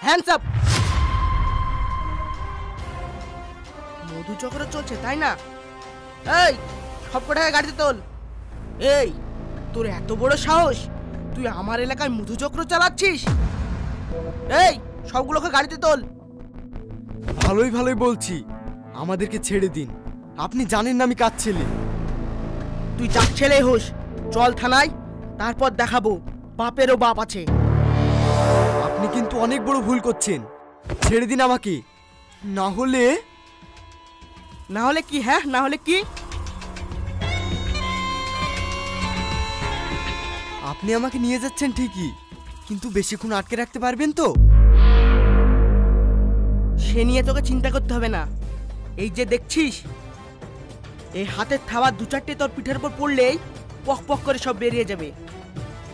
Hands up. মধুচক্র চলছে তাই না? এই সব কটাকে গাড়িতে তোল। এই তোর এত বড় সাহস, তুই আমার এলাকায় মধুচক্র চালাচ্ছিস? এই সবগুলোকে গাড়িতে তোল। ভালোই ভালোই বলছি, আমাদেরকে ছেড়ে দিন। আপনি জানেন না আমি কার ছেলে। তুই যার ছেলে হোস, চল থানায়, তারপর দেখাবো বাপেরও বাপ আছে। আপনি কিন্তু অনেক বড় ভুল করছেন, ছেড়ে দিন আমাকে। না হলে কি? হ্যাঁ না হলে কি? আপনি আমাকে নিয়ে যাচ্ছেন ঠিকই, কিন্তু বেশিক্ষণ আটকে রাখতে পারবেন তো? সে নিয়ে তোকে চিন্তা করতে হবে না। এই যে দেখছিস, এই হাতের থাবা দু চারটে তোর পিঠের উপর পড়লেই পক পক করে সব বেরিয়ে যাবে।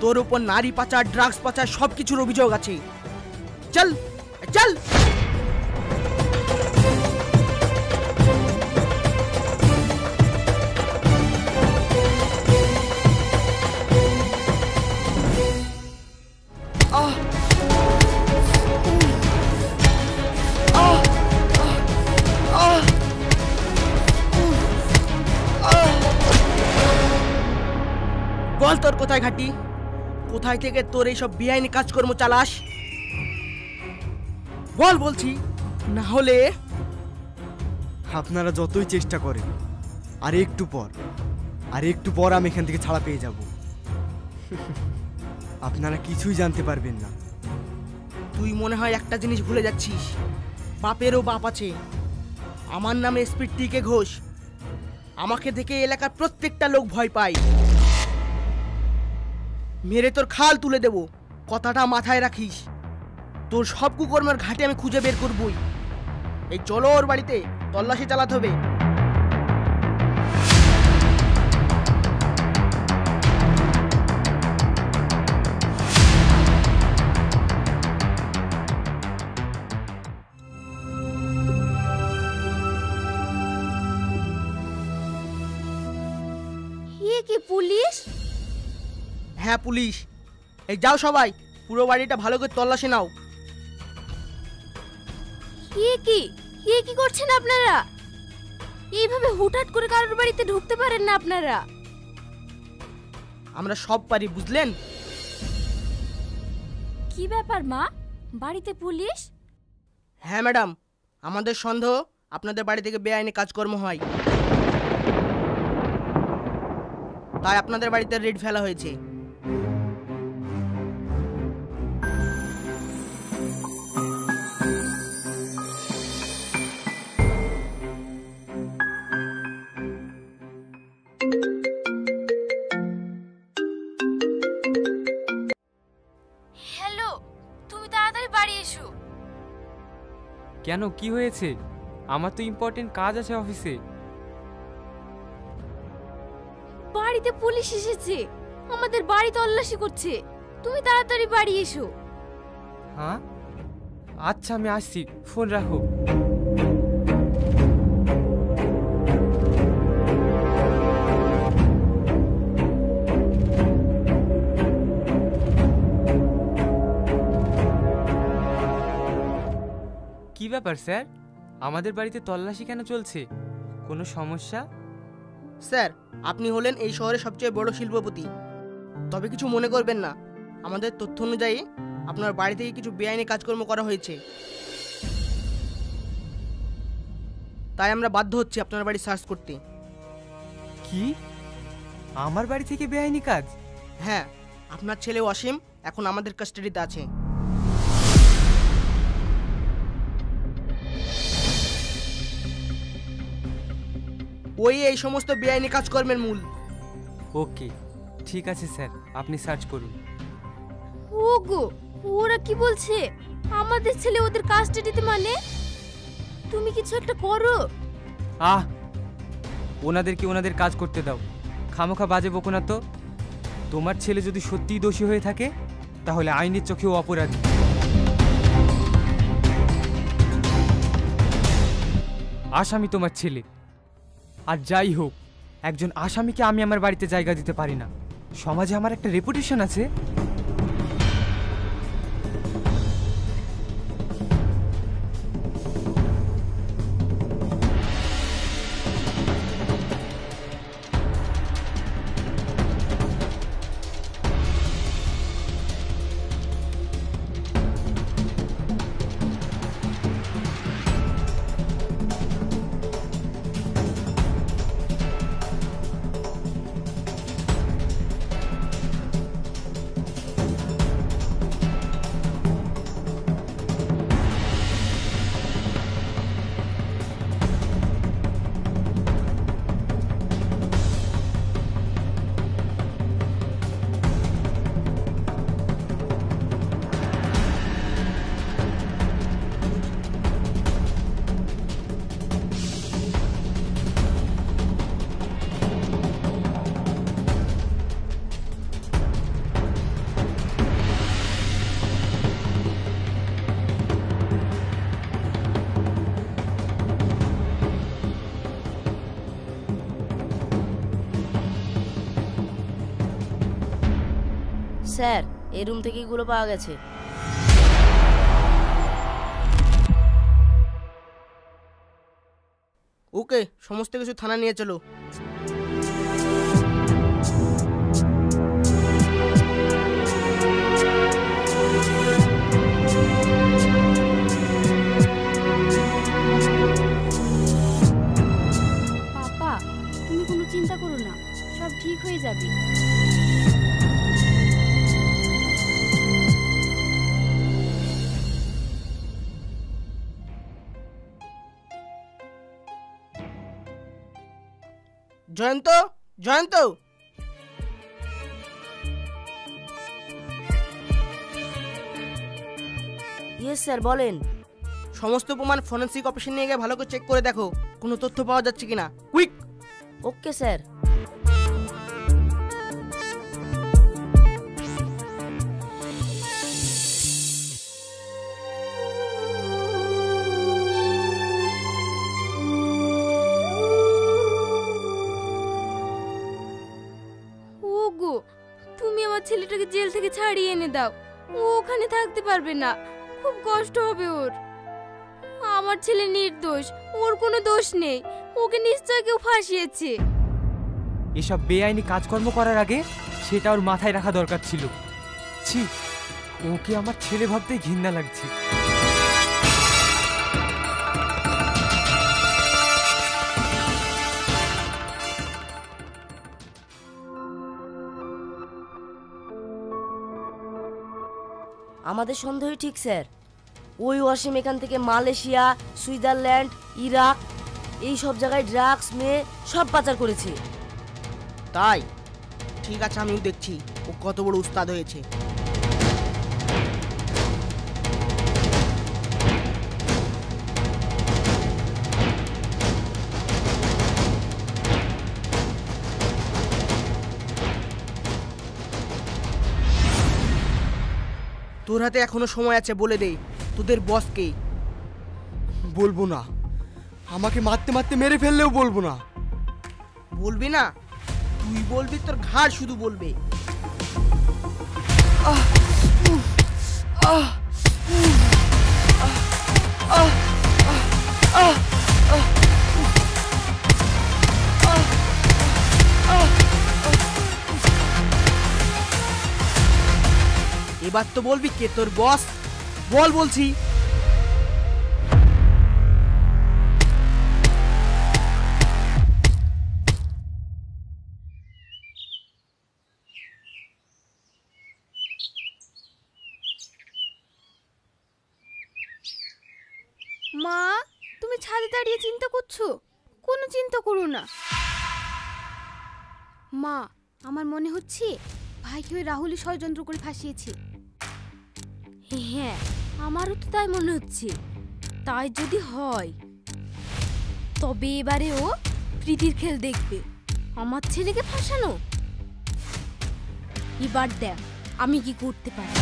তোর উপর নারী পাচার, ড্রাগস পাচার সব কিছুর অভিযোগ আছে। চল চল। বল তোর কোথায় ঘাটি? কোথায় থেকে তোর এইসব বেআইনি কাজকর্ম চালাস? বল বলছি, না হলে। আপনারা যতই চেষ্টা করেন, আর একটু পর আমি এখান থেকে ছাড়া পেয়ে যাব। আপনারা কিছুই জানতে পারবেন না। তুই মনে হয় একটা জিনিস ভুলে যাচ্ছিস, বাপেরও বাপ আছে। আমার নাম এসপি টিকে ঘোষ। আমাকে দেখে এলাকার প্রত্যেকটা লোক ভয় পায়। মেরে তোর খাল তুলে দেব, কথাটা মাথায় রাখিস। তোর সব কুকর্মের ঘাটে আমি খুঁজে বের করবই। এই চলো ওর বাড়িতে তল্লাশি চালাতে হবে। কি পুলিশ? হ্যাঁ পুলিশ। এই যাও সবাই, পুরো বাড়িটা ভালো করে তল্লাশি নাও। কি করছেন আপনারা? এইভাবে হুটহাট করে কারোর বাড়িতে ঢুকতে পারেন না আপনারা। আমরা সব পারি, বুঝলেন? কি ব্যাপার মা, বাড়িতে পুলিশ? হ্যাঁ ম্যাডাম, আমাদের সন্দেহ আপনাদের বাড়ি থেকে বেআইনি কাজকর্ম হয়, তাই আপনাদের বাড়িতে রেড ফেলা হয়েছে। হ্যালো, তুমি তাড়াতাড়ি বাড়ি এসো। কেন, কি হয়েছে? আমার তো ইম্পর্টেন্ট কাজ আছে অফিসে। বাড়িতে পুলিশ এসেছে, আমাদের বাড়ি তল্লাশি করছে। তুমি তাড়াতাড়ি বাড়ি এসো। হ্যাঁ আচ্ছা, আমি আসছি, ফোন রাখো। কি ব্যাপার স্যার, আমাদের বাড়িতে তল্লাশি কেন চলছে? কোনো সমস্যা? স্যার, আপনি হলেন এই শহরের সবচেয়ে বড় শিল্পপতি, তবে কিছু মনে করবেন না। আমাদের তথ্য অনুযায়ী আপনার বাড়ি থেকে কিছু বেআইনি কাজকর্ম করা হয়েছে, তাই আমরা বাধ্য হচ্ছি আপনার বাড়ি সার্চ করতে। কি, আমার বাড়ি থেকে বেআইনি কাজ? হ্যাঁ, আপনার ছেলে অসীম এখন আমাদের কাস্টাডিতে আছে। ওই এই সমস্ত বেআইনি কাজকর্মের মূল। ওকে, ঠিক আছে স্যার, আপনি সার্চ করুন। ওগো, ওরা কি বলছে? আমাদের ছেলে ওদের কাস্টাডিতে? মানে তুমি কিছু একটা করো। ওনাদেরকে ওনাদের কাজ করতে দাও, খামোখা বাজে বকো না তো। তোমার ছেলে যদি সত্যিই দোষী হয়ে থাকে তাহলে আইনের চোখেও অপরাধী। আসামি তোমার ছেলে, আর যাই হোক, একজন আসামিকে আমি আমার বাড়িতে জায়গা দিতে পারি না। সমাজে আমার একটা রেপুটেশন আছে। স্যার, এই রুম থেকে এগুলো পাওয়া গেছে। ওকে, সমস্ত কিছু থানা নিয়ে চলো। পাপা, তুমি কোনো চিন্তা করো না, সব ঠিক হয়ে যাবে। জয়ন্ত, জয়ন্ত, ইয়েস স্যার, বলেন। সমস্ত প্রমাণ ফরেন্সিক অফিসে নিয়ে গিয়ে ভালো করে চেক করে দেখো কোনো তথ্য পাওয়া যাচ্ছে কিনা। কুইক। Okay sir. ওগো, তুমি আমার ছেলেটাকে জেল থেকে ছাড়িয়ে এনে দাও। ও ওখানে থাকতে পারবে না, খুব কষ্ট হবে ওর। আমার ছেলে নির্দোষ, ওর কোনো দোষ নেই, ওকে নিশ্চয় কেউ ফাঁসিয়েছে। এসব বেআইনি কাজকর্ম করার আগে সেটা ওর মাথায় রাখা দরকার ছিল। ছি, ওকে আমার ছেলে ভাবতেই ঘৃণা লাগছে। আমাদের সন্দেহই ঠিক স্যার। ওই ওয়াসিম এখান থেকে মালয়েশিয়া, সুইজারল্যান্ড, ইরাক এই সব জায়গায় ড্রাগস, মেয়ে সব পাচার করেছে। তাই ঠিক আছে, আমিও দেখছি ও কত বড় উস্তাদ হয়েছে। তোর হাতে এখনো সময় আছে, বলে দে তোদের বস কে। বলবো না, আমাকে মারতে মারতে মেরে ফেললেও বলবো না। বলবি না? তুই বলবি, তোর ঘাড় শুধু বলবে। এবার তো বলবি কে তোর বস, বল বলছি। মা, তুমি ছাদে দাঁড়িয়ে চিন্তা করছো? কোনো চিন্তা করো না মা। আমার মনে হচ্ছে ভাইকে ওই রাহুলই ষড়যন্ত্র করে ফাঁসিয়েছে। হ্যাঁ, আমারও তো তাই মনে হচ্ছে। তাই যদি হয় তবে এবারে ও প্রীতির খেল দেখবে। আমার ছেলেকে ফাঁসানো, এবার দেখ আমি কি করতে পারি।